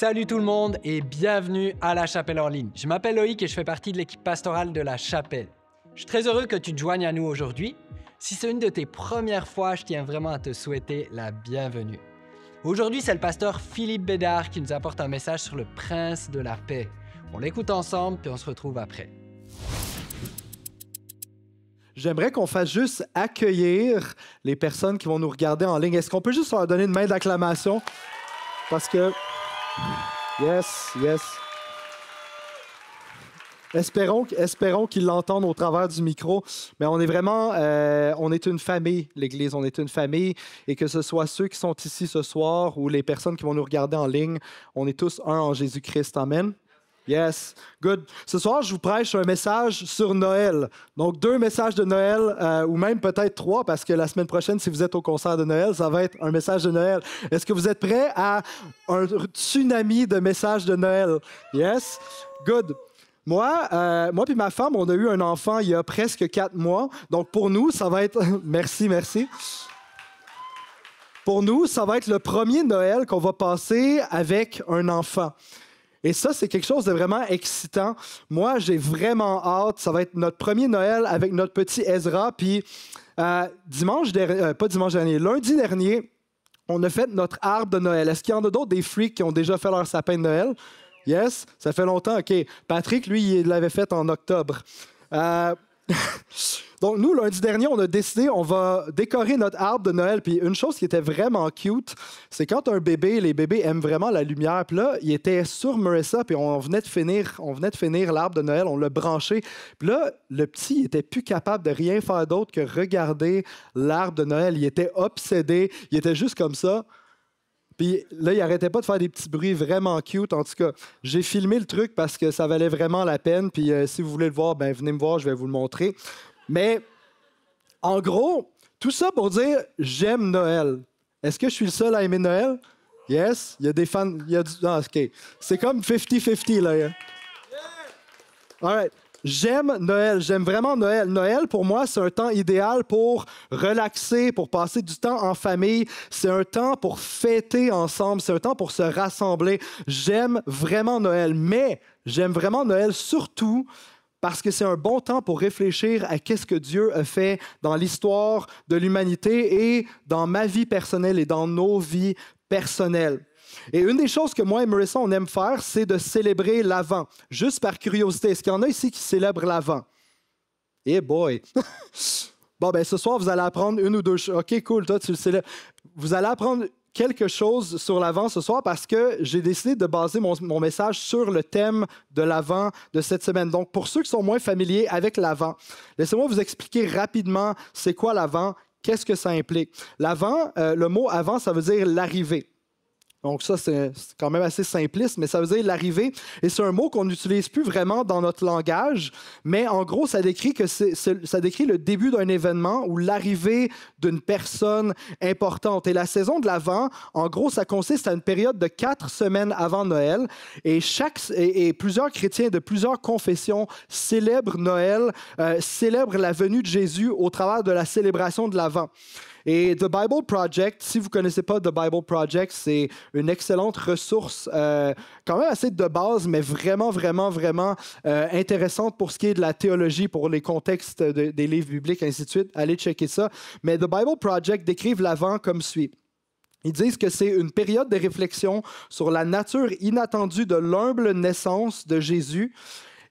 Salut tout le monde et bienvenue à La Chapelle en ligne. Je m'appelle Loïc et je fais partie de l'équipe pastorale de La Chapelle. Je suis très heureux que tu te joignes à nous aujourd'hui. Si c'est une de tes premières fois, je tiens vraiment à te souhaiter la bienvenue. Aujourd'hui, c'est le pasteur Philippe Bédard qui nous apporte un message sur le prince de la paix. On l'écoute ensemble puis on se retrouve après. J'aimerais qu'on fasse juste accueillir les personnes qui vont nous regarder en ligne. Est-ce qu'on peut juste leur donner une main d'acclamation? Parce que... Yes. Espérons qu'ils l'entendent au travers du micro. Mais on est vraiment... on est une famille, l'Église. On est une famille. Et que ce soit ceux qui sont ici ce soir ou les personnes qui vont nous regarder en ligne, on est tous un en Jésus-Christ. Amen. Yes, good. Ce soir, je vous prêche un message sur Noël. Donc, 2 messages de Noël, ou même peut-être 3, parce que la semaine prochaine, si vous êtes au concert de Noël, ça va être un message de Noël. Est-ce que vous êtes prêts à un tsunami de messages de Noël? Yes? Good. Moi puis ma femme, on a eu un enfant il y a presque 4 mois. Donc, pour nous, ça va être... Merci. Pour nous, ça va être le premier Noël qu'on va passer avec un enfant. Et ça, c'est quelque chose de vraiment excitant. Moi, j'ai vraiment hâte. Ça va être notre premier Noël avec notre petit Ezra. Puis, lundi dernier, on a fait notre arbre de Noël. Est-ce qu'il y en a d'autres des freaks qui ont déjà fait leur sapin de Noël? Yes? Ça fait longtemps? OK. Patrick, lui, il l'avait fait en octobre. Donc, nous, lundi dernier, on a décidé, on va décorer notre arbre de Noël. Puis une chose qui était vraiment cute, c'est quand un bébé, les bébés aiment vraiment la lumière. Puis là, il était sur Marissa, puis on venait de finir l'arbre de Noël, on l'a branché. Puis là, le petit, il était plus capable de rien faire d'autre que regarder l'arbre de Noël. Il était obsédé, il était juste comme ça. Puis là, il n'arrêtait pas de faire des petits bruits vraiment cute. En tout cas, j'ai filmé le truc parce que ça valait vraiment la peine. Puis si vous voulez le voir, ben venez me voir, je vais vous le montrer. Mais en gros, tout ça pour dire j'aime Noël. Est-ce que je suis le seul à aimer Noël? Yes. Il y a des fans. OK. C'est comme 50-50 là. Yeah. All right. J'aime Noël, j'aime vraiment Noël. Noël, pour moi, c'est un temps idéal pour relaxer, pour passer du temps en famille. C'est un temps pour fêter ensemble, c'est un temps pour se rassembler. J'aime vraiment Noël, mais j'aime vraiment Noël surtout parce que c'est un bon temps pour réfléchir à qu'est-ce que Dieu a fait dans l'histoire de l'humanité et dans ma vie personnelle et dans nos vies personnelles. Et une des choses que moi et Marissa, on aime faire, c'est de célébrer l'Avent. Juste par curiosité, est-ce qu'il y en a ici qui célèbrent l'Avent? Eh boy! Bon, ben ce soir, vous allez apprendre une ou deux choses. OK, cool, toi, tu le célèbres. Vous allez apprendre quelque chose sur l'Avent ce soir parce que j'ai décidé de baser mon message sur le thème de l'Avent de cette semaine. Donc, pour ceux qui sont moins familiers avec l'Avent, laissez-moi vous expliquer rapidement c'est quoi l'Avent, qu'est-ce que ça implique. L'Avent, le mot « avant », ça veut dire « l'arrivée ». Donc ça, c'est quand même assez simpliste, mais ça veut dire l'arrivée. Et c'est un mot qu'on n'utilise plus vraiment dans notre langage, mais en gros, ça décrit le début d'un événement ou l'arrivée d'une personne importante. Et la saison de l'Avent, en gros, ça consiste à une période de 4 semaines avant Noël. Et plusieurs chrétiens de plusieurs confessions célèbrent Noël, célèbrent la venue de Jésus au travers de la célébration de l'Avent. Et The Bible Project, si vous ne connaissez pas The Bible Project, c'est une excellente ressource, quand même assez de base, mais vraiment intéressante pour ce qui est de la théologie, pour les contextes des livres bibliques, ainsi de suite. Allez checker ça. Mais The Bible Project décrivent l'Avent comme suit. Ils disent que c'est une période de réflexion sur la nature inattendue de l'humble naissance de Jésus.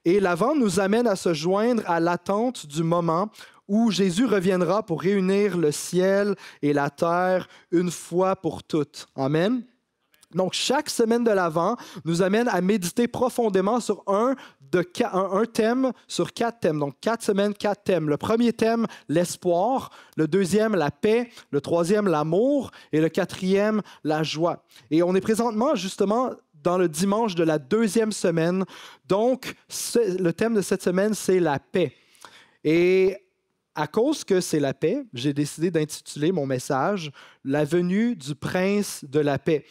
Et l'Avent nous amène à se joindre à l'attente du moment où Jésus reviendra pour réunir le ciel et la terre une fois pour toutes. Amen. Donc, chaque semaine de l'Avent nous amène à méditer profondément sur un thème, sur 4 thèmes. Donc, 4 semaines, 4 thèmes. Le premier thème, l'espoir. Le deuxième, la paix. Le troisième, l'amour. Et le quatrième, la joie. Et on est présentement, justement, dans le dimanche de la 2e semaine. Donc, le thème de cette semaine, c'est la paix. Et à cause que c'est la paix, j'ai décidé d'intituler mon message « La venue du prince de la paix ».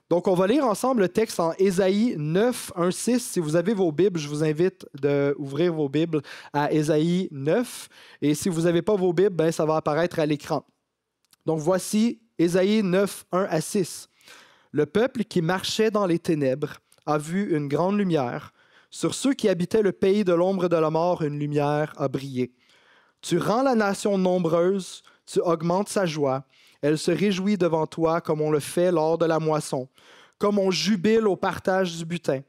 Donc, on va lire ensemble le texte en Ésaïe 9, 1, 6. Si vous avez vos Bibles, je vous invite d'ouvrir vos Bibles à Ésaïe 9. Et si vous n'avez pas vos Bibles, ben, ça va apparaître à l'écran. Donc, voici Ésaïe 9, 1 à 6. Le peuple qui marchait dans les ténèbres a vu une grande lumière. Sur ceux qui habitaient le pays de l'ombre de la mort, une lumière a brillé. Tu rends la nation nombreuse, tu augmentes sa joie. Elle se réjouit devant toi comme on le fait lors de la moisson, comme on jubile au partage du butin.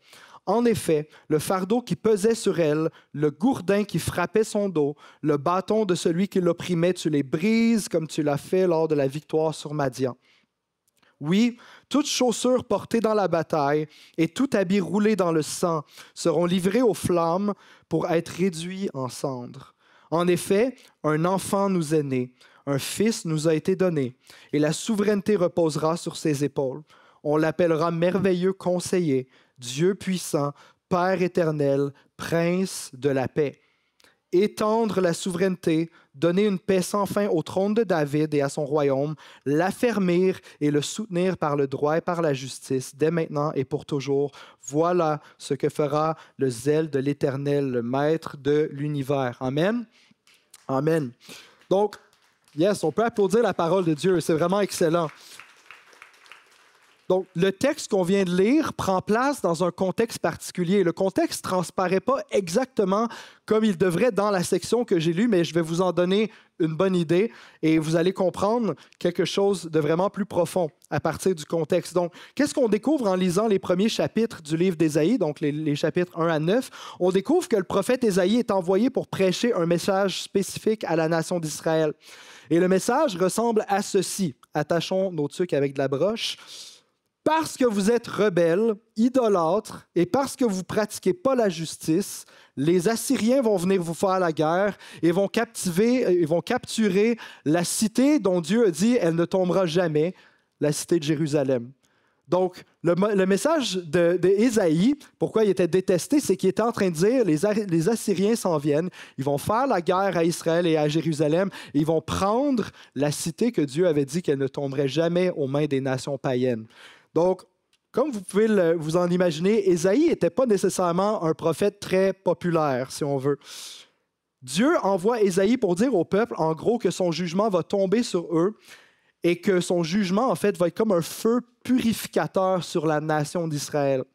En effet, le fardeau qui pesait sur elle, le gourdin qui frappait son dos, le bâton de celui qui l'opprimait, tu les brises comme tu l'as fait lors de la victoire sur Madian. Oui, toutes chaussures portées dans la bataille et tout habit roulé dans le sang seront livrés aux flammes pour être réduits en cendres. En effet, un enfant nous est né, un fils nous a été donné, et la souveraineté reposera sur ses épaules. On l'appellera merveilleux conseiller, Dieu puissant, Père éternel, Prince de la paix. Étendre la souveraineté, donner une paix sans fin au trône de David et à son royaume, l'affermir et le soutenir par le droit et par la justice, dès maintenant et pour toujours. Voilà ce que fera le zèle de l'Éternel, le Maître de l'univers. Amen. Amen. Donc, yes, on peut applaudir la parole de Dieu, c'est vraiment excellent. Donc, le texte qu'on vient de lire prend place dans un contexte particulier. Le contexte ne transparaît pas exactement comme il devrait dans la section que j'ai lue, mais je vais vous en donner une bonne idée et vous allez comprendre quelque chose de vraiment plus profond à partir du contexte. Donc, qu'est-ce qu'on découvre en lisant les premiers chapitres du livre d'Ésaïe, donc les chapitres 1 à 9? On découvre que le prophète Ésaïe est envoyé pour prêcher un message spécifique à la nation d'Israël. Et le message ressemble à ceci. Attachons nos tuques avec de la broche. Parce que vous êtes rebelles, idolâtres, et parce que vous ne pratiquez pas la justice, les Assyriens vont venir vous faire la guerre et vont capturer la cité dont Dieu a dit elle ne tombera jamais, la cité de Jérusalem. Donc, le message d'Ésaïe, pourquoi il était détesté, c'est qu'il était en train de dire les Assyriens s'en viennent, ils vont faire la guerre à Israël et à Jérusalem, et ils vont prendre la cité que Dieu avait dit qu'elle ne tomberait jamais aux mains des nations païennes. Donc, comme vous pouvez vous en imaginer, Ésaïe n'était pas nécessairement un prophète très populaire, si on veut. Dieu envoie Ésaïe pour dire au peuple, en gros, que son jugement va tomber sur eux et que son jugement, en fait, va être comme un feu purificateur sur la nation d'Israël.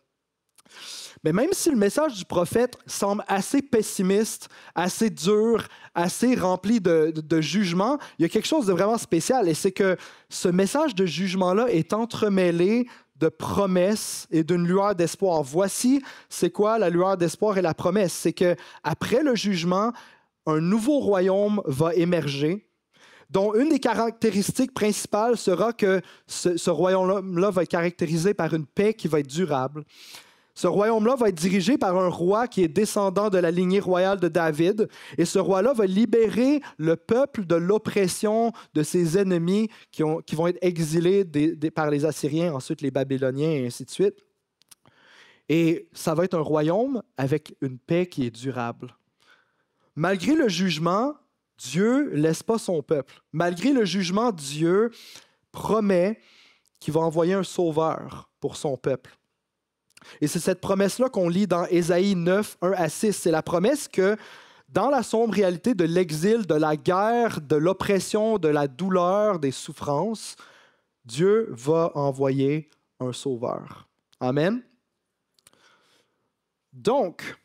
Mais même si le message du prophète semble assez pessimiste, assez dur, assez rempli de jugement, il y a quelque chose de vraiment spécial, et c'est que ce message de jugement-là est entremêlé de promesses et d'une lueur d'espoir. Voici, c'est quoi la lueur d'espoir et la promesse? C'est qu'après le jugement, un nouveau royaume va émerger, dont une des caractéristiques principales sera que ce royaume-là va être caractérisé par une paix qui va être durable. Ce royaume-là va être dirigé par un roi qui est descendant de la lignée royale de David. Et ce roi-là va libérer le peuple de l'oppression de ses ennemis qui vont être exilés par les Assyriens, ensuite les Babyloniens et ainsi de suite. Et ça va être un royaume avec une paix qui est durable. Malgré le jugement, Dieu ne laisse pas son peuple. Malgré le jugement, Dieu promet qu'il va envoyer un sauveur pour son peuple. Et c'est cette promesse-là qu'on lit dans Ésaïe 9, 1 à 6. C'est la promesse que dans la sombre réalité de l'exil, de la guerre, de l'oppression, de la douleur, des souffrances, Dieu va envoyer un sauveur. Amen. Donc,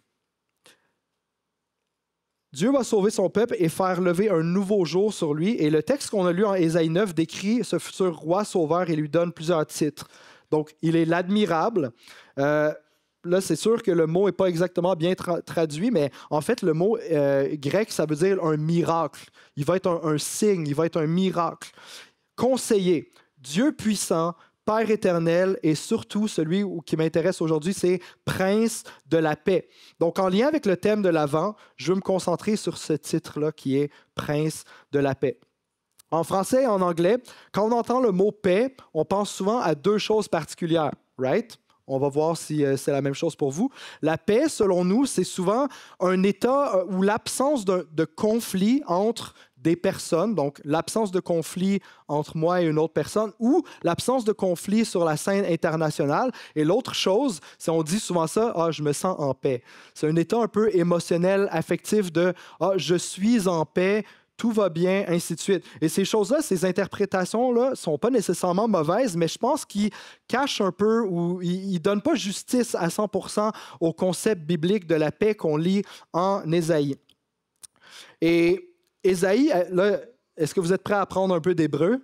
Dieu va sauver son peuple et faire lever un nouveau jour sur lui. Et le texte qu'on a lu en Ésaïe 9 décrit ce futur roi sauveur et lui donne plusieurs titres. Donc, il est l'admirable. Là, c'est sûr que le mot n'est pas exactement bien traduit, mais en fait, le mot grec, ça veut dire un miracle. Il va être un signe, il va être un miracle. Conseiller, Dieu puissant, Père éternel et surtout, celui qui m'intéresse aujourd'hui, c'est Prince de la paix. Donc, en lien avec le thème de l'Avent, je veux me concentrer sur ce titre-là qui est Prince de la paix. En français et en anglais, quand on entend le mot paix, on pense souvent à deux choses particulières, right? On va voir si c'est la même chose pour vous. La paix, selon nous, c'est souvent un état où l'absence de conflit entre des personnes, donc l'absence de conflit entre moi et une autre personne, ou l'absence de conflit sur la scène internationale. Et l'autre chose, c'est on dit souvent ça, « Ah, je me sens en paix ». C'est un état un peu émotionnel, affectif de « Ah, je suis en paix ». tout va bien, ainsi de suite. Et ces choses-là, ces interprétations-là, ne sont pas nécessairement mauvaises, mais je pense qu'ils cachent un peu ou ils ne donnent pas justice à 100% au concept biblique de la paix qu'on lit en Ésaïe. Et Ésaïe, là, est-ce que vous êtes prêts à apprendre un peu d'hébreu?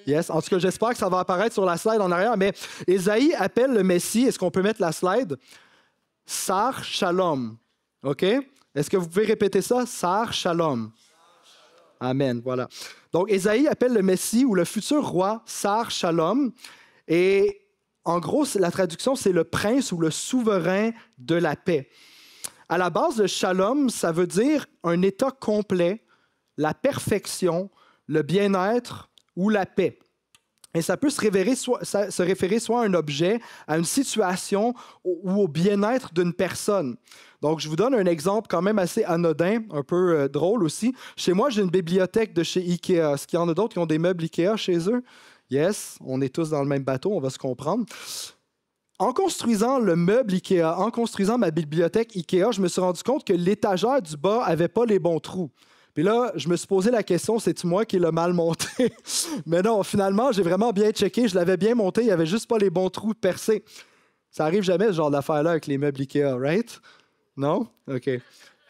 Yes. En tout cas, j'espère que ça va apparaître sur la slide en arrière. Mais Ésaïe appelle le Messie, est-ce qu'on peut mettre la slide? Sar Shalom. OK? Est-ce que vous pouvez répéter ça? Sar Shalom. Amen. Voilà. Donc, Ésaïe appelle le Messie ou le futur roi Sar Shalom. Et en gros, la traduction, c'est le prince ou le souverain de la paix. À la base, le Shalom, ça veut dire un état complet, la perfection, le bien-être ou la paix. Et ça peut se référer soit à un objet, à une situation ou au bien-être d'une personne. Donc, je vous donne un exemple quand même assez anodin, un peu drôle aussi. Chez moi, j'ai une bibliothèque de chez Ikea. Est-ce qu'il y en a d'autres qui ont des meubles Ikea chez eux? Yes, on est tous dans le même bateau, on va se comprendre. En construisant le meuble Ikea, en construisant ma bibliothèque Ikea, je me suis rendu compte que l'étagère du bas n'avait pas les bons trous. Puis là, je me suis posé la question, c'est-tu moi qui l'ai mal monté? Mais non, finalement, j'ai vraiment bien checké, je l'avais bien monté, il n'y avait juste pas les bons trous percés. Ça arrive jamais, ce genre d'affaire-là, avec les meubles Ikea, right? Non? OK.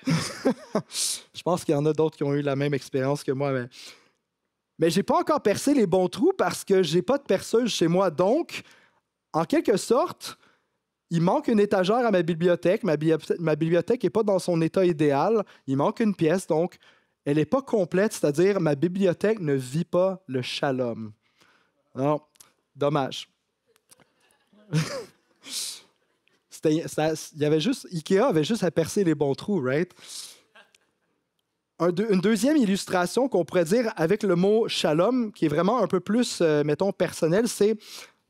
Je pense qu'il y en a d'autres qui ont eu la même expérience que moi. Mais je n'ai pas encore percé les bons trous parce que je n'ai pas de perceuse chez moi. Donc, en quelque sorte, il manque une étagère à ma bibliothèque. Ma bibliothèque n'est pas dans son état idéal. Il manque une pièce, donc elle n'est pas complète, c'est-à-dire ma bibliothèque ne vit pas le shalom. Non, dommage. Ikea avait juste à percer les bons trous, right? Une deuxième illustration qu'on pourrait dire avec le mot shalom, qui est vraiment un peu plus, mettons, personnel, c'est,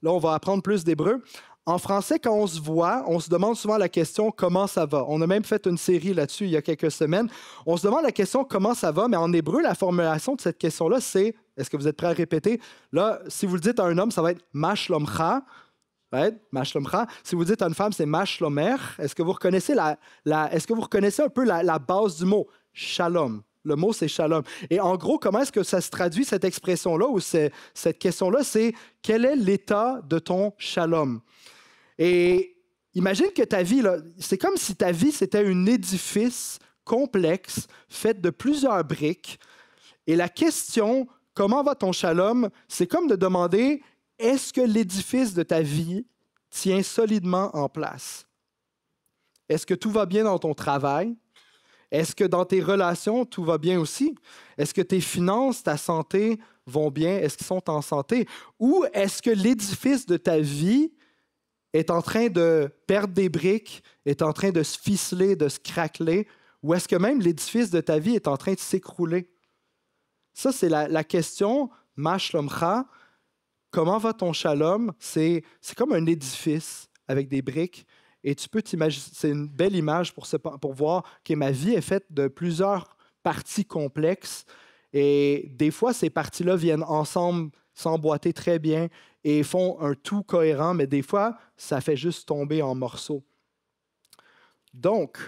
là, on va apprendre plus d'hébreu. En français, quand on se voit, on se demande souvent la question « Comment ça va ?» On a même fait une série là-dessus il y a quelques semaines. On se demande la question « Comment ça va ?» Mais en hébreu, la formulation de cette question-là, c'est, est-ce que vous êtes prêts à répéter? Là, si vous le dites à un homme, ça va être « Ma shlomcha ». Right? Ma shlomcha. Si vous le dites à une femme, c'est « Ma shlomer ». Est-ce que vous reconnaissez, est-ce que vous reconnaissez un peu la base du mot? Shalom. Le mot, c'est shalom. Et en gros, comment est-ce que ça se traduit, cette expression-là, ou cette question-là, c'est « Quel est l'état de ton shalom ?» Et imagine que ta vie, c'est comme si ta vie, c'était un édifice complexe, fait de plusieurs briques. Et la question, comment va ton shalom, c'est comme de demander, est-ce que l'édifice de ta vie tient solidement en place? Est-ce que tout va bien dans ton travail? Est-ce que dans tes relations, tout va bien aussi? Est-ce que tes finances, ta santé vont bien? Est-ce qu'ils sont en santé? Ou est-ce que l'édifice de ta vie est en train de perdre des briques, est en train de se ficeler, de se craqueler, ou est-ce que même l'édifice de ta vie est en train de s'écrouler? Ça, c'est la question, Ma shlomcha, comment va ton shalom? C'est comme un édifice avec des briques, et tu peux t'imaginer, c'est une belle image pour voir que ma vie est faite de plusieurs parties complexes, et des fois, ces parties-là viennent ensemble s'emboîter très bien et font un tout cohérent, mais des fois, ça fait juste tomber en morceaux. Donc,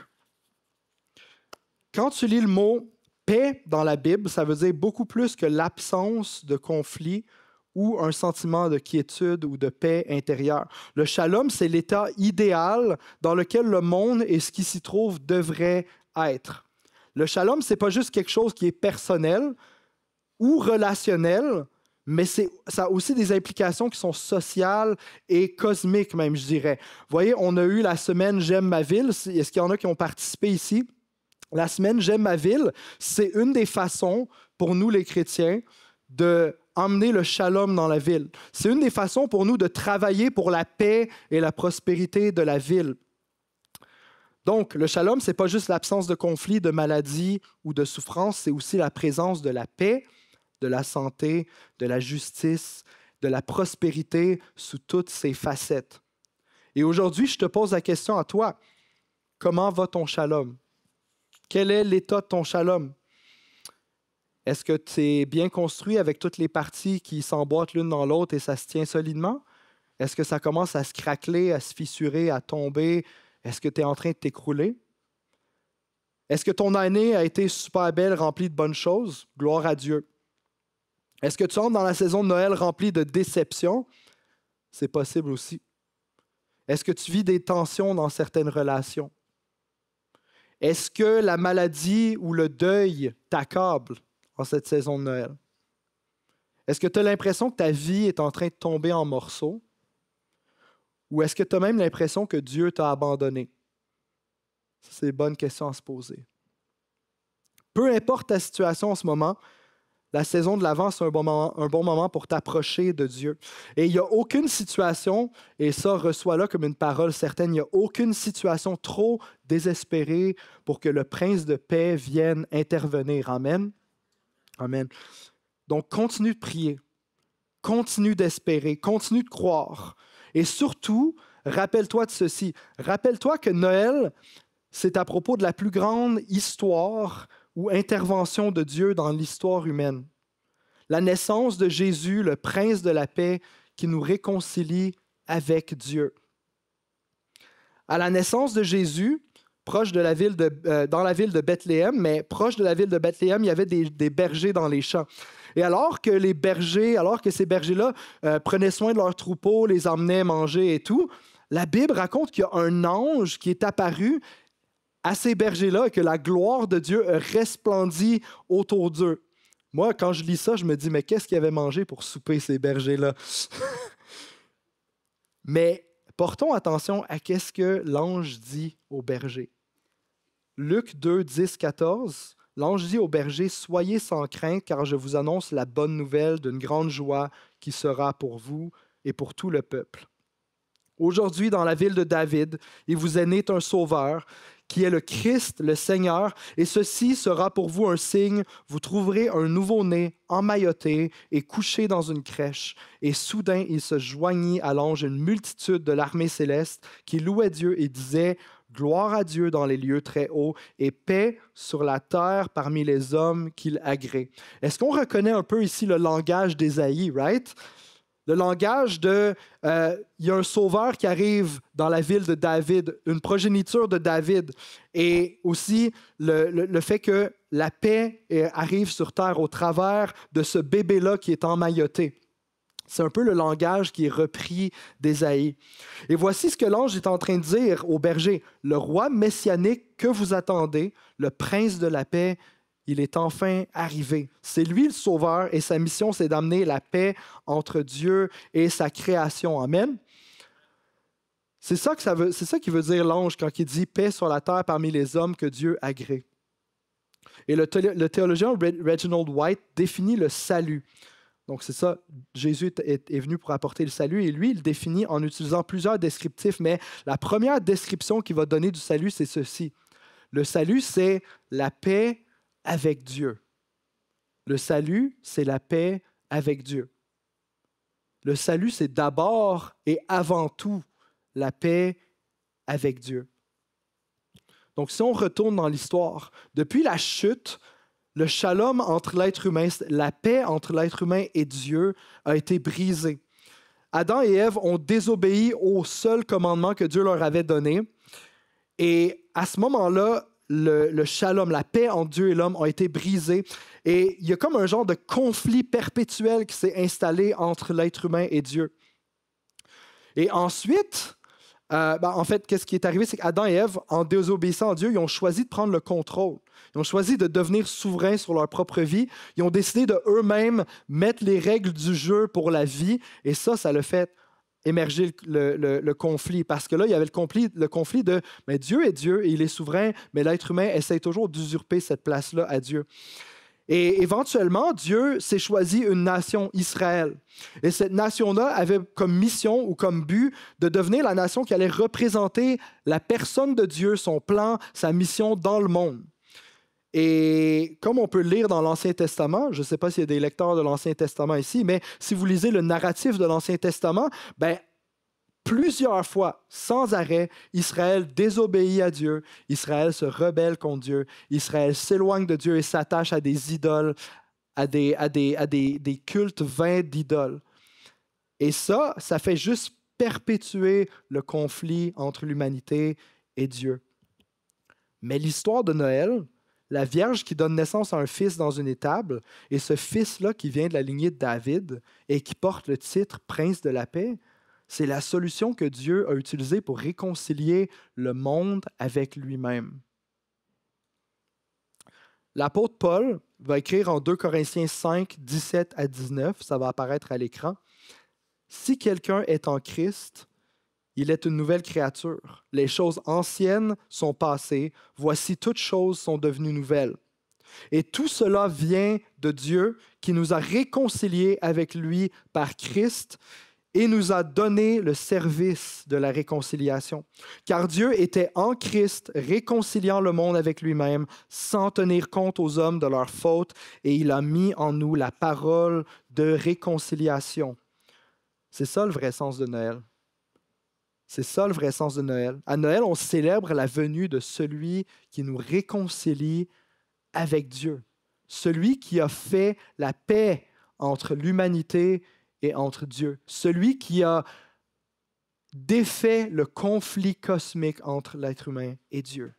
quand tu lis le mot « paix » dans la Bible, ça veut dire beaucoup plus que l'absence de conflit ou un sentiment de quiétude ou de paix intérieure. Le shalom, c'est l'état idéal dans lequel le monde et ce qui s'y trouve devraient être. Le shalom, ce n'est pas juste quelque chose qui est personnel ou relationnel, mais ça a aussi des implications qui sont sociales et cosmiques, même, je dirais. Vous voyez, on a eu la semaine J'aime ma ville. Est-ce qu'il y en a qui ont participé ici? La semaine J'aime ma ville, c'est une des façons pour nous, les chrétiens, d'emmener le shalom dans la ville. C'est une des façons pour nous de travailler pour la paix et la prospérité de la ville. Donc, le shalom, ce n'est pas juste l'absence de conflit, de maladie ou de souffrance, c'est aussi la présence de la paix, de la santé, de la justice, de la prospérité sous toutes ses facettes. Et aujourd'hui, je te pose la question à toi. Comment va ton shalom? Quel est l'état de ton shalom? Est-ce que tu es bien construit avec toutes les parties qui s'emboîtent l'une dans l'autre et ça se tient solidement? Est-ce que ça commence à se craqueler, à se fissurer, à tomber? Est-ce que tu es en train de t'écrouler? Est-ce que ton année a été super belle, remplie de bonnes choses? Gloire à Dieu. Est-ce que tu entres dans la saison de Noël remplie de déceptions? C'est possible aussi. Est-ce que tu vis des tensions dans certaines relations? Est-ce que la maladie ou le deuil t'accable en cette saison de Noël? Est-ce que tu as l'impression que ta vie est en train de tomber en morceaux? Ou est-ce que tu as même l'impression que Dieu t'a abandonné? C'est une bonne question à se poser. Peu importe ta situation en ce moment, la saison de l'Avent, c'est un bon moment pour t'approcher de Dieu. Et il n'y a aucune situation, et ça, reçois-le comme une parole certaine, il n'y a aucune situation trop désespérée pour que le prince de paix vienne intervenir. Amen. Amen. Donc, continue de prier, continue d'espérer, continue de croire. Et surtout, rappelle-toi de ceci. Rappelle-toi que Noël, c'est à propos de la plus grande histoire ou intervention de Dieu dans l'histoire humaine. La naissance de Jésus, le prince de la paix, qui nous réconcilie avec Dieu. À la naissance de Jésus, proche de la ville dans la ville de Bethléem, mais proche de la ville de Bethléem, il y avait des bergers dans les champs. Et alors que ces bergers-là prenaient soin de leurs troupeaux, les emmenaient manger et tout, la Bible raconte qu'il y a un ange qui est apparu à ces bergers-là et que la gloire de Dieu resplendit autour d'eux. Moi, quand je lis ça, je me dis, mais qu'est-ce qu'ils avaient mangé pour souper, ces bergers-là? Mais portons attention à ce que l'ange dit aux bergers. Luc 2, 10, 14, l'ange dit aux bergers, « Soyez sans crainte, car je vous annonce la bonne nouvelle d'une grande joie qui sera pour vous et pour tout le peuple. Aujourd'hui, dans la ville de David, il vous est né un sauveur, qui est le Christ, le Seigneur, et ceci sera pour vous un signe. Vous trouverez un nouveau-né emmailloté et couché dans une crèche. » Et soudain, il se joignit à l'ange une multitude de l'armée céleste qui louait Dieu et disait « Gloire à Dieu dans les lieux très hauts et paix sur la terre parmi les hommes qu'il agrée. » Est-ce qu'on reconnaît un peu ici le langage d'Ésaïe, right? Le langage de il y a un sauveur qui arrive dans la ville de David, une progéniture de David, et aussi le fait que la paix arrive sur terre au travers de ce bébé-là qui est emmailloté. C'est un peu le langage qui est repris d'Ésaïe. Et voici ce que l'ange est en train de dire aux bergers. Le roi messianique que vous attendez, le prince de la paix, il est enfin arrivé. C'est lui le sauveur et sa mission, c'est d'amener la paix entre Dieu et sa création. Amen. C'est ça qui veut dire l'ange quand il dit paix sur la terre parmi les hommes que Dieu agrée. Et le théologien Reginald White définit le salut. Donc c'est ça, Jésus est venu pour apporter le salut et lui, il le définit en utilisant plusieurs descriptifs, mais la première description qu'il va donner du salut, c'est ceci. Le salut, c'est la paix avec Dieu. Le salut, c'est la paix avec Dieu. Le salut, c'est d'abord et avant tout la paix avec Dieu. Donc, si on retourne dans l'histoire, depuis la chute, le shalom entre l'être humain, la paix entre l'être humain et Dieu a été brisée. Adam et Ève ont désobéi au seul commandement que Dieu leur avait donné. Et à ce moment-là, le shalom, la paix entre Dieu et l'homme a été brisée. Et il y a comme un genre de conflit perpétuel qui s'est installé entre l'être humain et Dieu. Et ensuite, en fait, qu'est-ce qui est arrivé, c'est qu'Adam et Ève, en désobéissant à Dieu, ils ont choisi de prendre le contrôle. Ils ont choisi de devenir souverains sur leur propre vie. Ils ont décidé de eux-mêmes mettre les règles du jeu pour la vie. Et ça l'a fait émerger le conflit. Parce que là, il y avait le conflit de mais Dieu est Dieu et il est souverain, mais l'être humain essaie toujours d'usurper cette place-là à Dieu. Et éventuellement, Dieu s'est choisi une nation, Israël. Et cette nation-là avait comme mission ou comme but de devenir la nation qui allait représenter la personne de Dieu, son plan, sa mission dans le monde. Et comme on peut le lire dans l'Ancien Testament, je ne sais pas s'il y a des lecteurs de l'Ancien Testament ici, mais si vous lisez le narratif de l'Ancien Testament, plusieurs fois, sans arrêt, Israël désobéit à Dieu, Israël se rebelle contre Dieu, Israël s'éloigne de Dieu et s'attache à des idoles, à des cultes vains d'idoles. Et ça fait juste perpétuer le conflit entre l'humanité et Dieu. Mais l'histoire de Noël, la Vierge qui donne naissance à un fils dans une étable, et ce fils-là qui vient de la lignée de David et qui porte le titre Prince de la paix, c'est la solution que Dieu a utilisée pour réconcilier le monde avec lui-même. L'apôtre Paul va écrire en 2 Corinthiens 5, 17 à 19, ça va apparaître à l'écran. « Si quelqu'un est en Christ, il est une nouvelle créature. Les choses anciennes sont passées. Voici, toutes choses sont devenues nouvelles. Et tout cela vient de Dieu qui nous a réconciliés avec lui par Christ et nous a donné le service de la réconciliation. Car Dieu était en Christ, réconciliant le monde avec lui-même, sans tenir compte aux hommes de leurs fautes, et il a mis en nous la parole de réconciliation. » C'est ça le vrai sens de Noël. C'est ça le vrai sens de Noël. À Noël, on célèbre la venue de celui qui nous réconcilie avec Dieu. Celui qui a fait la paix entre l'humanité et entre Dieu. Celui qui a défait le conflit cosmique entre l'être humain et Dieu.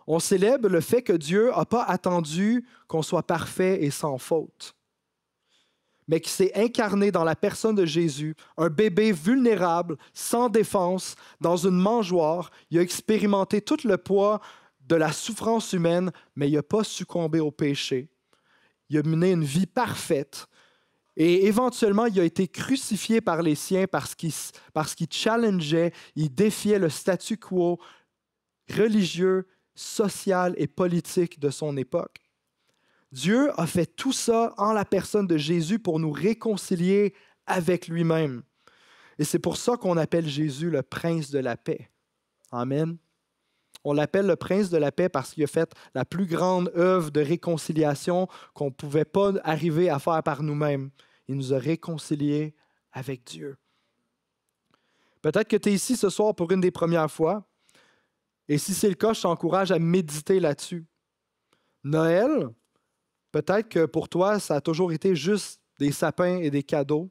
On célèbre le fait que Dieu n'a pas attendu qu'on soit parfait et sans faute, mais qui s'est incarné dans la personne de Jésus, un bébé vulnérable, sans défense, dans une mangeoire. Il a expérimenté tout le poids de la souffrance humaine, mais il n'a pas succombé au péché. Il a mené une vie parfaite. Et éventuellement, il a été crucifié par les siens parce qu'il challengeait, il défiait le statu quo religieux, social et politique de son époque. Dieu a fait tout ça en la personne de Jésus pour nous réconcilier avec lui-même. Et c'est pour ça qu'on appelle Jésus le prince de la paix. Amen. On l'appelle le prince de la paix parce qu'il a fait la plus grande œuvre de réconciliation qu'on ne pouvait pas arriver à faire par nous-mêmes. Il nous a réconciliés avec Dieu. Peut-être que tu es ici ce soir pour une des premières fois. Et si c'est le cas, je t'encourage à méditer là-dessus. Noël, peut-être que pour toi, ça a toujours été juste des sapins et des cadeaux.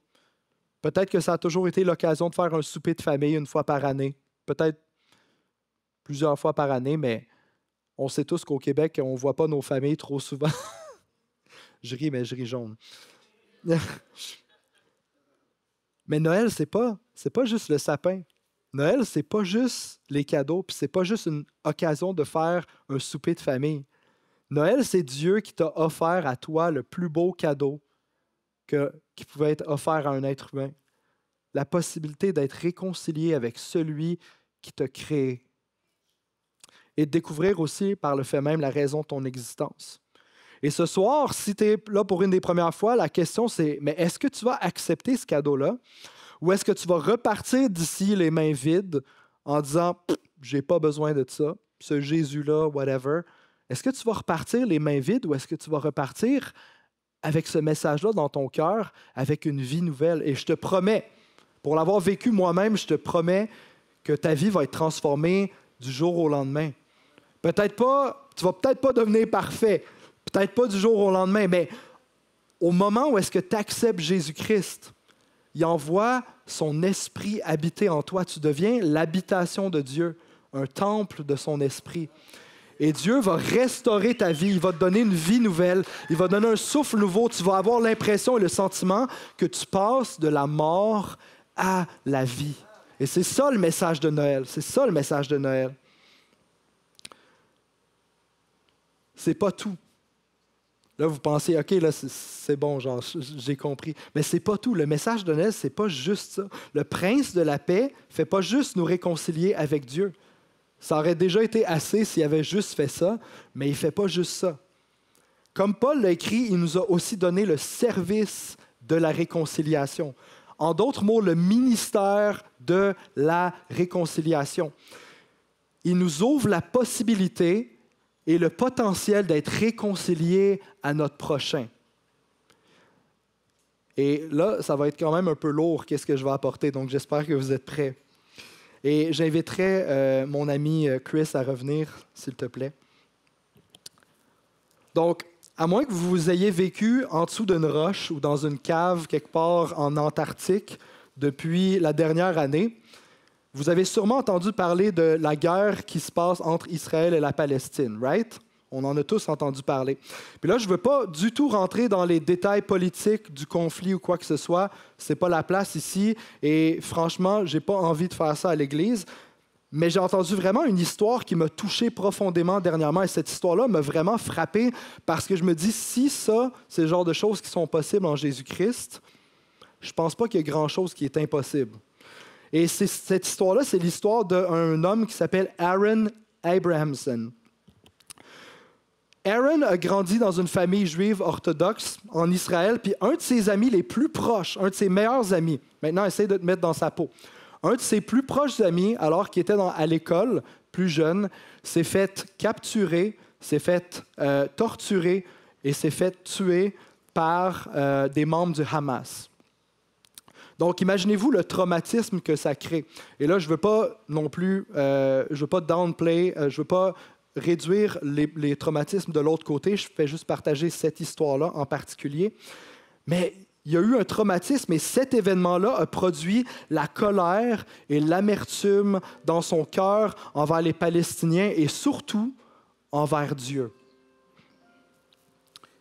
Peut-être que ça a toujours été l'occasion de faire un souper de famille une fois par année. Peut-être plusieurs fois par année, mais on sait tous qu'au Québec, on ne voit pas nos familles trop souvent. Je ris, mais je ris jaune. Mais Noël, c'est pas juste le sapin. Noël, c'est pas juste les cadeaux, puis c'est pas juste une occasion de faire un souper de famille. Noël, c'est Dieu qui t'a offert à toi le plus beau cadeau qui pouvait être offert à un être humain. La possibilité d'être réconcilié avec celui qui t'a créé. Et de découvrir aussi par le fait même la raison de ton existence. Et ce soir, si tu es là pour une des premières fois, la question c'est, mais est-ce que tu vas accepter ce cadeau-là? Ou est-ce que tu vas repartir d'ici les mains vides en disant, j'ai pas besoin de ça, ce Jésus-là, whatever. Est-ce que tu vas repartir les mains vides ou est-ce que tu vas repartir avec ce message-là dans ton cœur, avec une vie nouvelle? Et je te promets, pour l'avoir vécu moi-même, je te promets que ta vie va être transformée du jour au lendemain. Peut-être pas, tu vas peut-être pas devenir parfait, peut-être pas du jour au lendemain, mais au moment où est-ce que tu acceptes Jésus-Christ, il envoie son esprit habiter en toi. Tu deviens l'habitation de Dieu, un temple de son esprit. Et Dieu va restaurer ta vie, il va te donner une vie nouvelle, il va te donner un souffle nouveau. Tu vas avoir l'impression et le sentiment que tu passes de la mort à la vie. Et c'est ça le message de Noël. C'est ça le message de Noël. C'est pas tout. Là, vous pensez, OK, là, c'est bon, genre, j'ai compris. Mais c'est pas tout. Le message de Noël, c'est pas juste ça. Le prince de la paix ne fait pas juste nous réconcilier avec Dieu. Ça aurait déjà été assez s'il avait juste fait ça, mais il ne fait pas juste ça. Comme Paul l'a écrit, il nous a aussi donné le service de la réconciliation. En d'autres mots, le ministère de la réconciliation. Il nous ouvre la possibilité et le potentiel d'être réconciliés à notre prochain. Et là, ça va être quand même un peu lourd, qu'est-ce que je vais apporter, donc j'espère que vous êtes prêts. Et j'inviterai mon ami Chris à revenir, s'il te plaît. Donc, à moins que vous ayez vécu en dessous d'une roche ou dans une cave quelque part en Antarctique depuis la dernière année, Vous avez sûrement entendu parler de la guerre qui se passe entre Israël et la Palestine, right? On en a tous entendu parler. Puis là, je ne veux pas du tout rentrer dans les détails politiques du conflit ou quoi que ce soit. Ce n'est pas la place ici. Et franchement, je n'ai pas envie de faire ça à l'Église. Mais j'ai entendu vraiment une histoire qui m'a touché profondément dernièrement. Et cette histoire-là m'a vraiment frappé parce que je me dis, si ça, c'est le genre de choses qui sont possibles en Jésus-Christ, je ne pense pas qu'il y ait grand-chose qui est impossible. Et cette histoire-là, c'est l'histoire d'un homme qui s'appelle Aaron Abrahamson. Aaron a grandi dans une famille juive orthodoxe en Israël, puis un de ses amis les plus proches, un de ses meilleurs amis, maintenant essaye de te mettre dans sa peau, un de ses plus proches amis, alors qu'il était à l'école, plus jeune, s'est fait capturer, s'est fait torturer et s'est fait tuer par des membres du Hamas. Donc, imaginez-vous le traumatisme que ça crée. Et là, je ne veux pas non plus, je ne veux pas downplay, je ne veux pas réduire les traumatismes de l'autre côté. Je fais juste partager cette histoire-là en particulier. Mais il y a eu un traumatisme et cet événement-là a produit la colère et l'amertume dans son cœur envers les Palestiniens et surtout envers Dieu.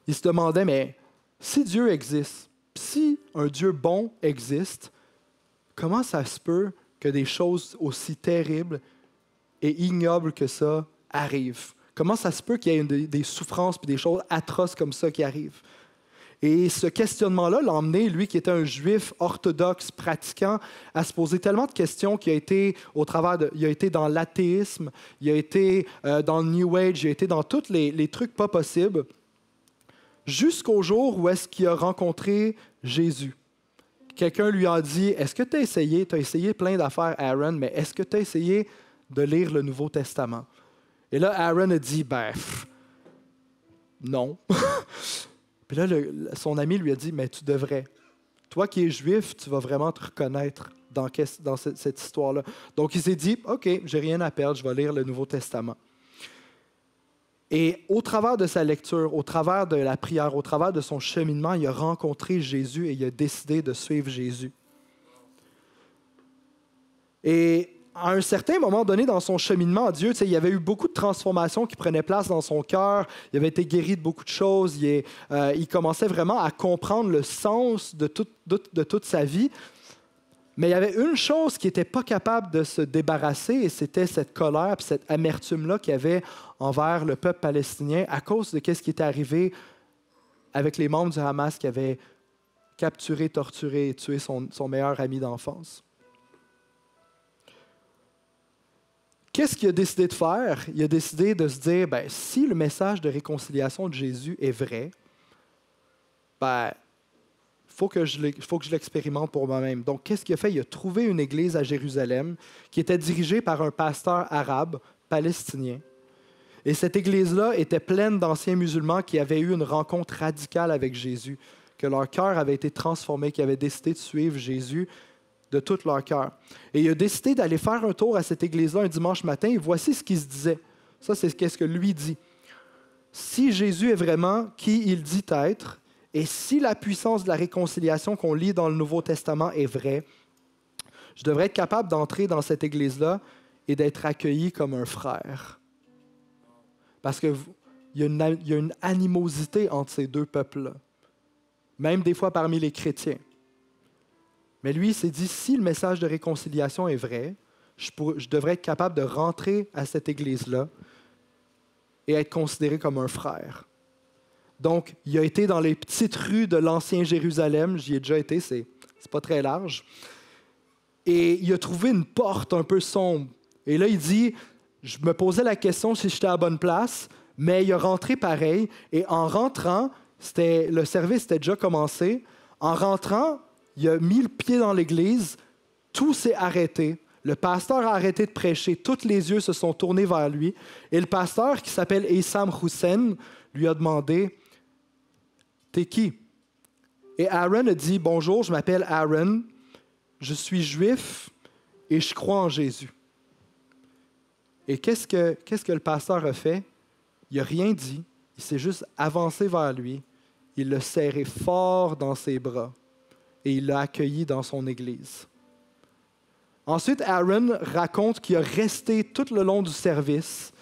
Il se demandait, mais si Dieu existe, si un Dieu bon existe, comment ça se peut que des choses aussi terribles et ignobles que ça arrivent? Comment ça se peut qu'il y ait des souffrances et des choses atroces comme ça qui arrivent? Et ce questionnement-là l'a emmené, lui qui était un juif orthodoxe pratiquant, à se poser tellement de questions qu'il a été il a été dans l'athéisme, il a été dans le New Age, il a été dans tous les trucs pas possibles, jusqu'au jour où est-ce qu'il a rencontré Jésus. Quelqu'un lui a dit, est-ce que tu as essayé plein d'affaires, Aaron, mais est-ce que tu as essayé de lire le Nouveau Testament? Et là, Aaron a dit, non. Puis là, son ami lui a dit, mais tu devrais. Toi qui es juif, tu vas vraiment te reconnaître dans cette histoire-là. Donc, il s'est dit, OK, j'ai rien à perdre, je vais lire le Nouveau Testament. Et au travers de sa lecture, au travers de la prière, au travers de son cheminement, il a rencontré Jésus et il a décidé de suivre Jésus. Et à un certain moment donné dans son cheminement à Dieu, il y avait eu beaucoup de transformations qui prenaient place dans son cœur. Il avait été guéri de beaucoup de choses. Il commençait vraiment à comprendre le sens de toute sa vie. Mais il y avait une chose qui n'était pas capable de se débarrasser, et c'était cette colère et cette amertume-là qu'il y avait envers le peuple palestinien à cause de ce qui était arrivé avec les membres du Hamas qui avaient capturé, torturé et tué son meilleur ami d'enfance. Qu'est-ce qu'il a décidé de faire? Il a décidé de se dire, si le message de réconciliation de Jésus est vrai, faut que je l'expérimente pour moi-même. Donc, qu'est-ce qu'il a fait? Il a trouvé une église à Jérusalem qui était dirigée par un pasteur arabe palestinien. Et cette église-là était pleine d'anciens musulmans qui avaient eu une rencontre radicale avec Jésus, que leur cœur avait été transformé, qui avaient décidé de suivre Jésus de tout leur cœur. Et il a décidé d'aller faire un tour à cette église-là un dimanche matin, et voici ce qu'il se disait. Ça, c'est ce que lui dit. Si Jésus est vraiment qui il dit être, et si la puissance de la réconciliation qu'on lit dans le Nouveau Testament est vraie, je devrais être capable d'entrer dans cette église-là et d'être accueilli comme un frère. Parce qu'il y a une animosité entre ces deux peuples-là, même des fois parmi les chrétiens. Mais lui, il s'est dit, si le message de réconciliation est vrai, je devrais être capable de rentrer à cette église-là et être considéré comme un frère. Donc, il a été dans les petites rues de l'ancien Jérusalem. J'y ai déjà été, c'est pas très large. Et il a trouvé une porte un peu sombre. Et là, il dit, je me posais la question si j'étais à la bonne place, mais il a rentré pareil. Et en rentrant, le service était déjà commencé. En rentrant, il a mis le pied dans l'église, tout s'est arrêté. Le pasteur a arrêté de prêcher, tous les yeux se sont tournés vers lui. Et le pasteur, qui s'appelle Issam Hussein, lui a demandé, « T'es qui? » Et Aaron a dit, « Bonjour, je m'appelle Aaron, je suis juif et je crois en Jésus. » Et qu'est-ce que le pasteur a fait? Il n'a rien dit, il s'est juste avancé vers lui, il l'a serré fort dans ses bras et il l'a accueilli dans son église. Ensuite, Aaron raconte qu'il a resté tout le long du service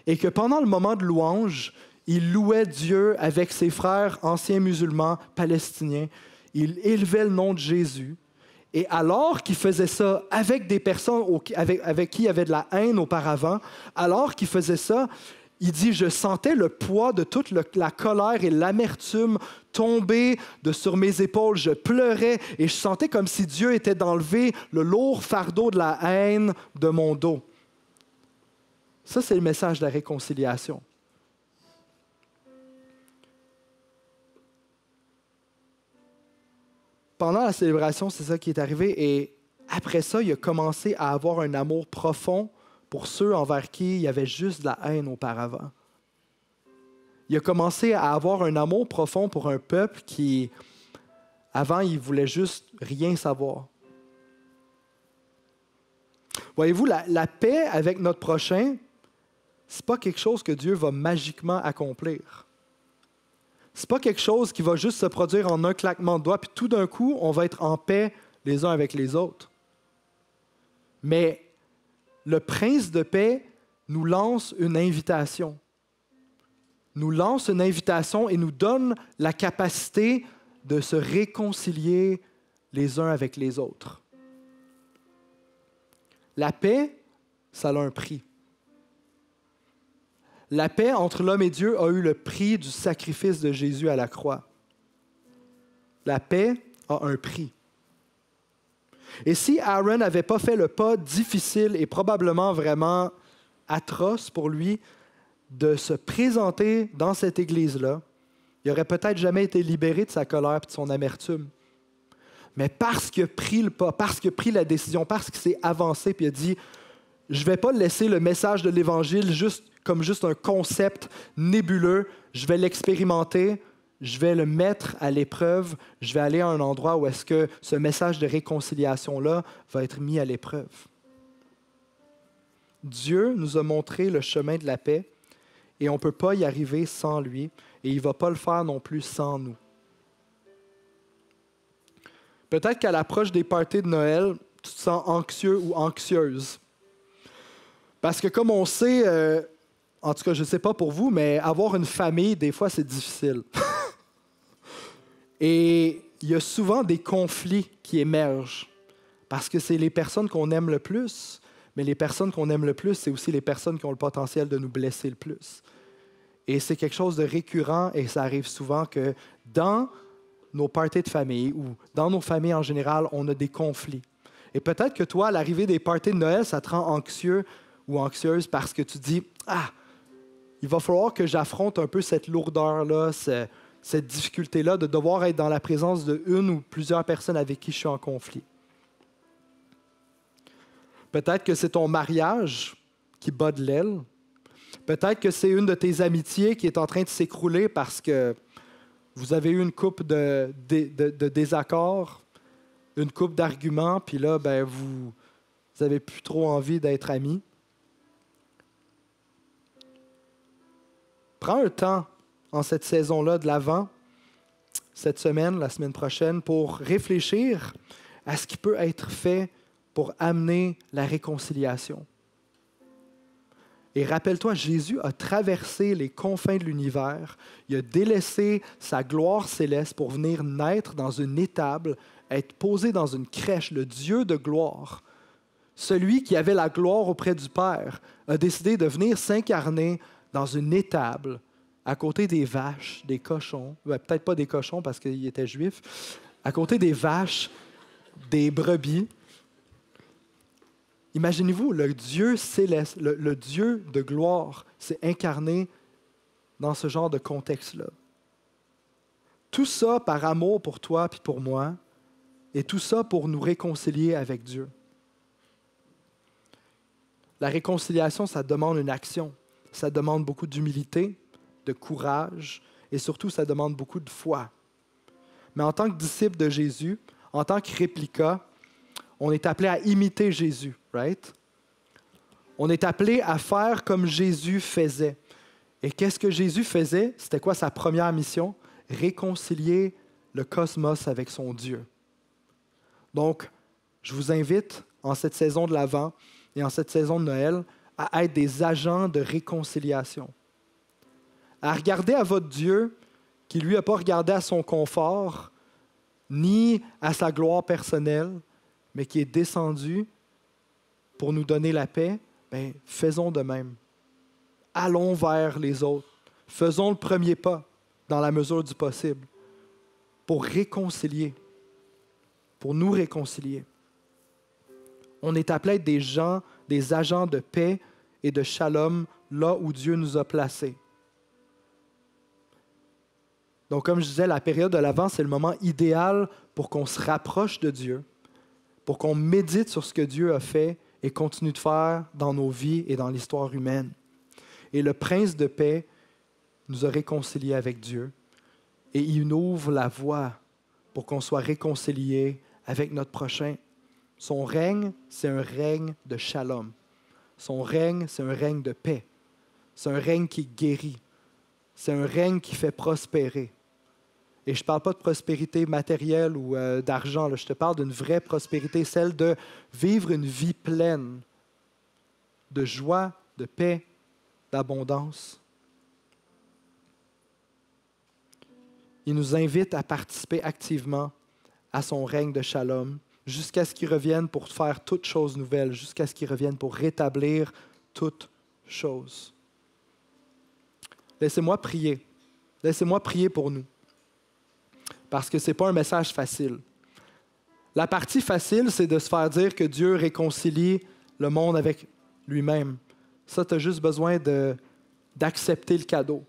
et que pendant le moment de louange, il louait Dieu avec ses frères anciens musulmans palestiniens. Il élevait le nom de Jésus. Et alors qu'il faisait ça avec des personnes avec qui il y avait de la haine auparavant, alors qu'il faisait ça, il dit, je sentais le poids de toute la colère et l'amertume tomber sur mes épaules. Je pleurais et je sentais comme si Dieu était d'enlever le lourd fardeau de la haine de mon dos. Ça, c'est le message de la réconciliation. Pendant la célébration, c'est ça qui est arrivé. Et après ça, il a commencé à avoir un amour profond pour ceux envers qui il y avait juste de la haine auparavant. Il a commencé à avoir un amour profond pour un peuple qui, avant, il voulait juste rien savoir. Voyez-vous, la paix avec notre prochain, c'est pas quelque chose que Dieu va magiquement accomplir. C'est pas quelque chose qui va juste se produire en un claquement de doigts, puis tout d'un coup, on va être en paix les uns avec les autres. Mais le prince de paix nous lance une invitation. Nous lance une invitation et nous donne la capacité de se réconcilier les uns avec les autres. La paix, ça a un prix. La paix entre l'homme et Dieu a eu le prix du sacrifice de Jésus à la croix. La paix a un prix. Et si Aaron n'avait pas fait le pas difficile et probablement vraiment atroce pour lui de se présenter dans cette église-là, il n'aurait peut-être jamais été libéré de sa colère et de son amertume. Mais parce qu'il a pris le pas, parce qu'il a pris la décision, parce qu'il s'est avancé et il a dit « Je ne vais pas laisser le message de l'Évangile comme juste un concept nébuleux, je vais l'expérimenter, je vais le mettre à l'épreuve, je vais aller à un endroit où est-ce que ce message de réconciliation-là va être mis à l'épreuve. » Dieu nous a montré le chemin de la paix et on ne peut pas y arriver sans lui et il ne va pas le faire non plus sans nous. Peut-être qu'à l'approche des parties de Noël, tu te sens anxieux ou anxieuse. Parce que comme on sait, en tout cas, je ne sais pas pour vous, mais avoir une famille, des fois, c'est difficile. Et il y a souvent des conflits qui émergent parce que c'est les personnes qu'on aime le plus, mais les personnes qu'on aime le plus, c'est aussi les personnes qui ont le potentiel de nous blesser le plus. Et c'est quelque chose de récurrent et ça arrive souvent que dans nos parties de famille ou dans nos familles en général, on a des conflits. Et peut-être que toi, à l'arrivée des parties de Noël, ça te rend anxieux ou anxieuse parce que tu te dis « Ah, il va falloir que j'affronte un peu cette lourdeur-là, cette difficulté-là de devoir être dans la présence d'une ou plusieurs personnes avec qui je suis en conflit. » Peut-être que c'est ton mariage qui bat de l'aile. Peut-être que c'est une de tes amitiés qui est en train de s'écrouler parce que vous avez eu une couple de désaccords, une couple d'arguments, puis là, vous n'avez plus trop envie d'être amis. Prends un temps en cette saison-là de l'Avent, cette semaine, la semaine prochaine, pour réfléchir à ce qui peut être fait pour amener la réconciliation. Et rappelle-toi, Jésus a traversé les confins de l'univers, il a délaissé sa gloire céleste pour venir naître dans une étable, être posé dans une crèche, le Dieu de gloire. Celui qui avait la gloire auprès du Père a décidé de venir s'incarner dans une étable, à côté des vaches, des cochons, peut-être pas des cochons parce qu'il était juif, à côté des vaches, des brebis. Imaginez-vous, le Dieu céleste, le Dieu de gloire s'est incarné dans ce genre de contexte-là. Tout ça par amour pour toi et pour moi, et tout ça pour nous réconcilier avec Dieu. La réconciliation, ça demande une action. Ça demande beaucoup d'humilité, de courage, et surtout, ça demande beaucoup de foi. Mais en tant que disciple de Jésus, en tant que réplica, on est appelé à imiter Jésus, right? On est appelé à faire comme Jésus faisait. Et qu'est-ce que Jésus faisait? C'était quoi sa première mission? Réconcilier le cosmos avec son Dieu. Donc, je vous invite en cette saison de l'Avent et en cette saison de Noël, à être des agents de réconciliation. À regarder à votre Dieu, qui lui n'a pas regardé à son confort, ni à sa gloire personnelle, mais qui est descendu pour nous donner la paix, bien, faisons de même. Allons vers les autres. Faisons le premier pas dans la mesure du possible pour réconcilier, pour nous réconcilier. On est appelé à être des gens, des agents de paix et de shalom là où Dieu nous a placés. Donc, comme je disais, la période de l'Avent, c'est le moment idéal pour qu'on se rapproche de Dieu, pour qu'on médite sur ce que Dieu a fait et continue de faire dans nos vies et dans l'histoire humaine. Et le Prince de paix nous a réconciliés avec Dieu et il nous ouvre la voie pour qu'on soit réconciliés avec notre prochain. Son règne, c'est un règne de shalom. Son règne, c'est un règne de paix. C'est un règne qui guérit. C'est un règne qui fait prospérer. Et je ne parle pas de prospérité matérielle ou d'argent, là. Je te parle d'une vraie prospérité, celle de vivre une vie pleine de joie, de paix, d'abondance. Il nous invite à participer activement à son règne de shalom jusqu'à ce qu'il revienne pour faire toutes choses nouvelles, jusqu'à ce qu'il revienne pour rétablir toutes choses. Laissez-moi prier. Laissez-moi prier pour nous. Parce que ce n'est pas un message facile. La partie facile, c'est de se faire dire que Dieu réconcilie le monde avec lui-même. Ça, tu as juste besoin d'accepter le cadeau.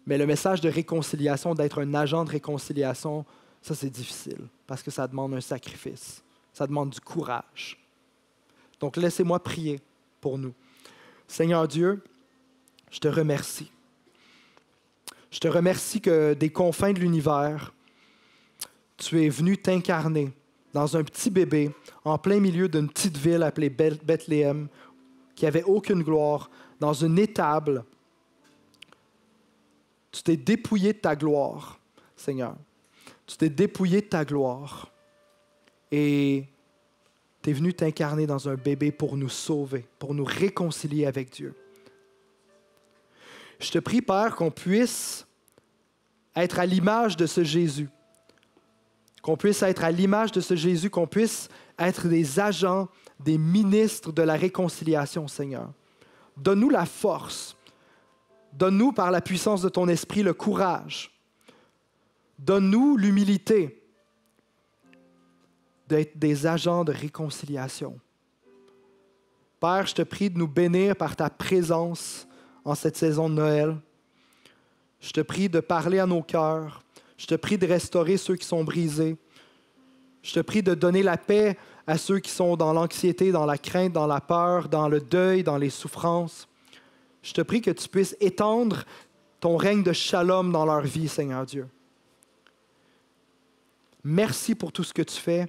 Mais le message de réconciliation, d'être un agent de réconciliation, ça, c'est difficile parce que ça demande un sacrifice. Ça demande du courage. Donc, laissez-moi prier pour nous. Seigneur Dieu, je te remercie. Je te remercie que des confins de l'univers, tu es venu t'incarner dans un petit bébé en plein milieu d'une petite ville appelée Bethléem qui n'avait aucune gloire, dans une étable. Tu t'es dépouillé de ta gloire, Seigneur. Tu t'es dépouillé de ta gloire et tu es venu t'incarner dans un bébé pour nous sauver, pour nous réconcilier avec Dieu. Je te prie, Père, qu'on puisse être à l'image de ce Jésus, qu'on puisse être à l'image de ce Jésus, qu'on puisse être des agents, des ministres de la réconciliation, Seigneur. Donne-nous la force. Donne-nous, par la puissance de ton esprit, le courage. Donne-nous l'humilité d'être des agents de réconciliation. Père, je te prie de nous bénir par ta présence en cette saison de Noël. Je te prie de parler à nos cœurs. Je te prie de restaurer ceux qui sont brisés. Je te prie de donner la paix à ceux qui sont dans l'anxiété, dans la crainte, dans la peur, dans le deuil, dans les souffrances. Je te prie que tu puisses étendre ton règne de shalom dans leur vie, Seigneur Dieu. Merci pour tout ce que tu fais.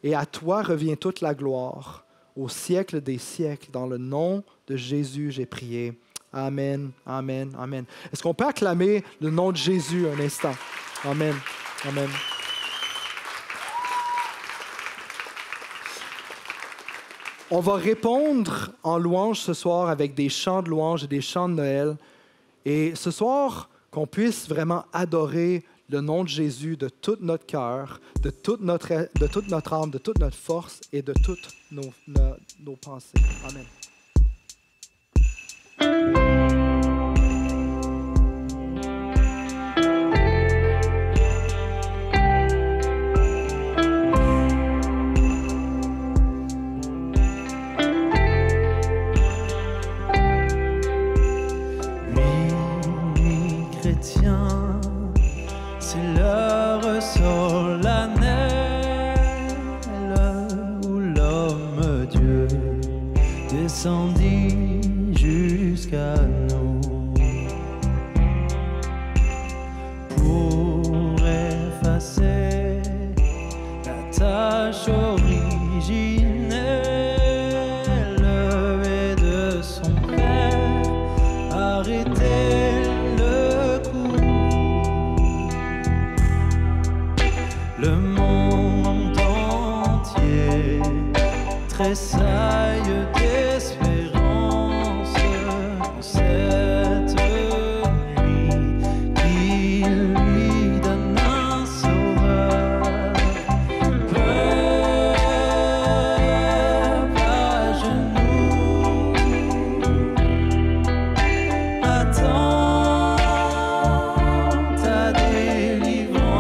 Et à toi revient toute la gloire, au siècle des siècles. Dans le nom de Jésus, j'ai prié. Amen, amen, amen. Est-ce qu'on peut acclamer le nom de Jésus un instant? Amen, amen. On va répondre en louange ce soir avec des chants de louange et des chants de Noël. Et ce soir, qu'on puisse vraiment adorer le nom de Jésus de tout notre cœur, de toute notre âme, de toute notre force et de toutes nos pensées. Amen. C'est l'heure solennelle où l'homme Dieu descendit jusqu'à nous pour effacer la tâche originelle et de son Père arrêter le monde entier tressaille d'espérance en cette nuit qui lui donne un sauveur. Peuple à genoux, attends ta délivrance.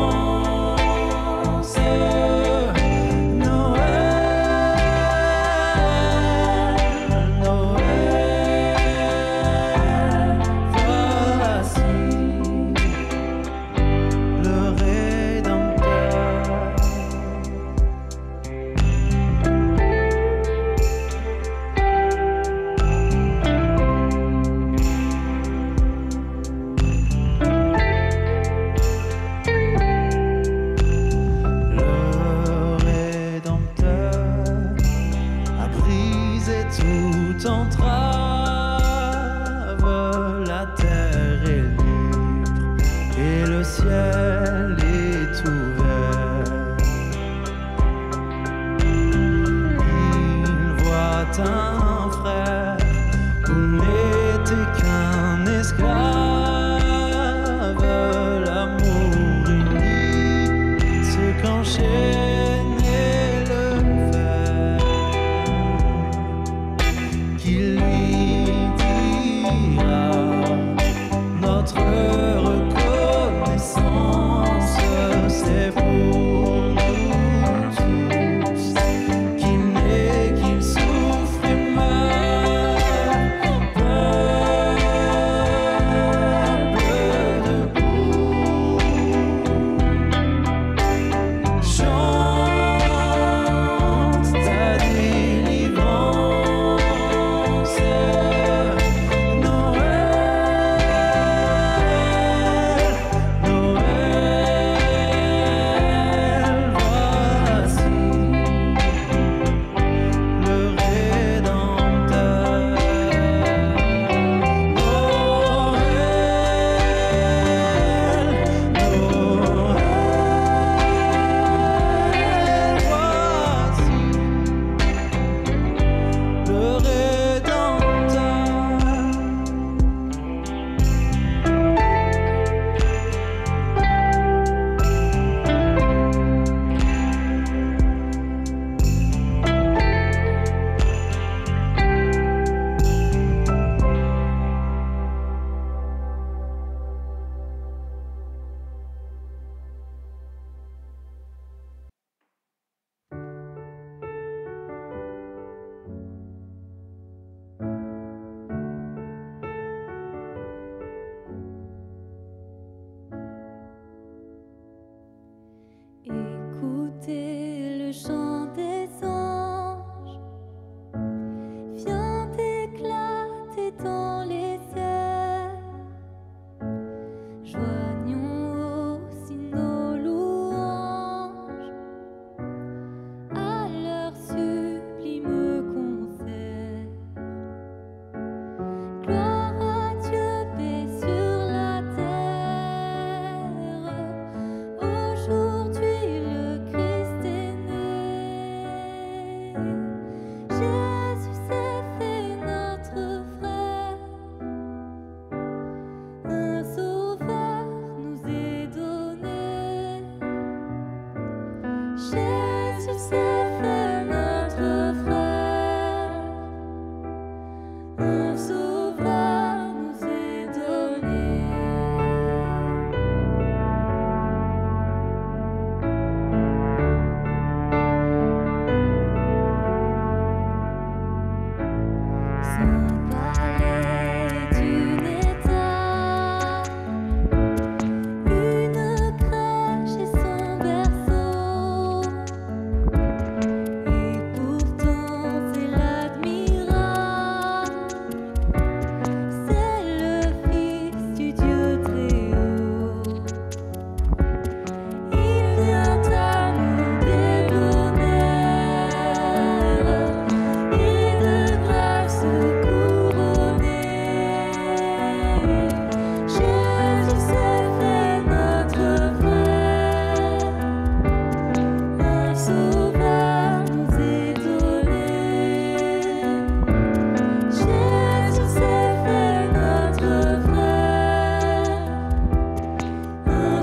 Tout entrave, la terre est libre et le ciel est ouvert. Il voit un frère où n'était qu'un esclave, l'amour uni, ce qu'enchaînait le fer. Qu'il lui dira notre reconnaissance.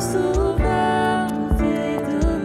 Sauveur nous est donné.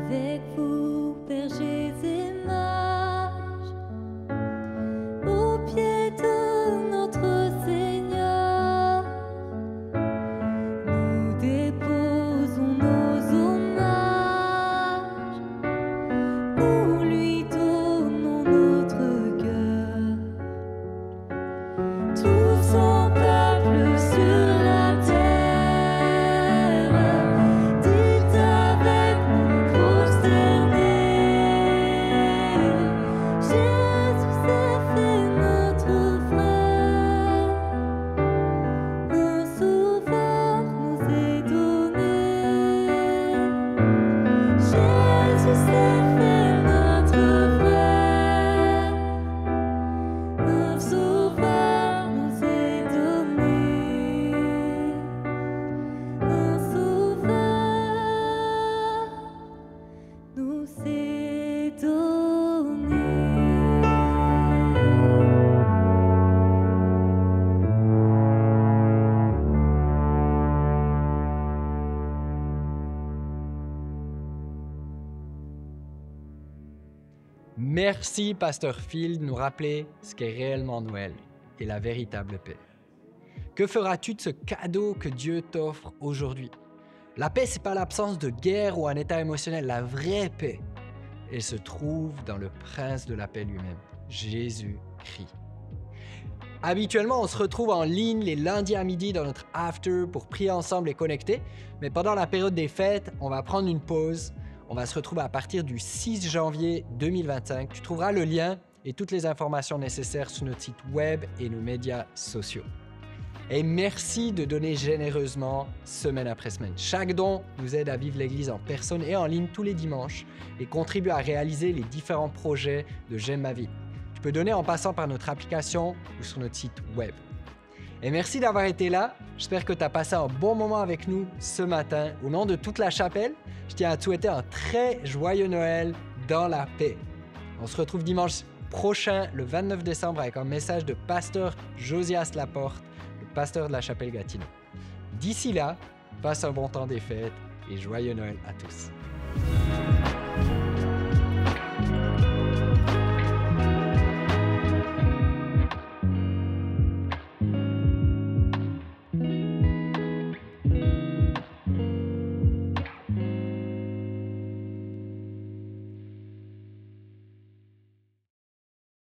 Avec vous, bergers et mages, au pied de notre Seigneur, nous déposons nos hommages, nous lui donnons notre cœur. Tout son peuple sur la terre, dit avec nous prosterner. Jésus s'est fait notre frère, un sauveur nous est donné. Jésus s'est fait notre frère, un sauveur nous est donné. Un sauveur nous est donné. Merci, Pasteur Phil, de nous rappeler ce qu'est réellement Noël et la véritable paix. Que feras-tu de ce cadeau que Dieu t'offre aujourd'hui? La paix, c'est pas l'absence de guerre ou un état émotionnel. La vraie paix, elle se trouve dans le prince de la paix lui-même, Jésus-Christ. Habituellement, on se retrouve en ligne les lundis à midi dans notre after pour prier ensemble et connecter. Mais pendant la période des fêtes, on va prendre une pause. On va se retrouver à partir du 6 janvier 2025. Tu trouveras le lien et toutes les informations nécessaires sur notre site web et nos médias sociaux. Et merci de donner généreusement semaine après semaine. Chaque don nous aide à vivre l'Église en personne et en ligne tous les dimanches et contribue à réaliser les différents projets de J'aime ma vie. Tu peux donner en passant par notre application ou sur notre site web. Et merci d'avoir été là. J'espère que tu as passé un bon moment avec nous ce matin. Au nom de toute la chapelle, je tiens à te souhaiter un très joyeux Noël dans la paix. On se retrouve dimanche prochain, le 29 décembre, avec un message de pasteur Josias Laporte, le pasteur de la chapelle Gatineau. D'ici là, passe un bon temps des fêtes et joyeux Noël à tous.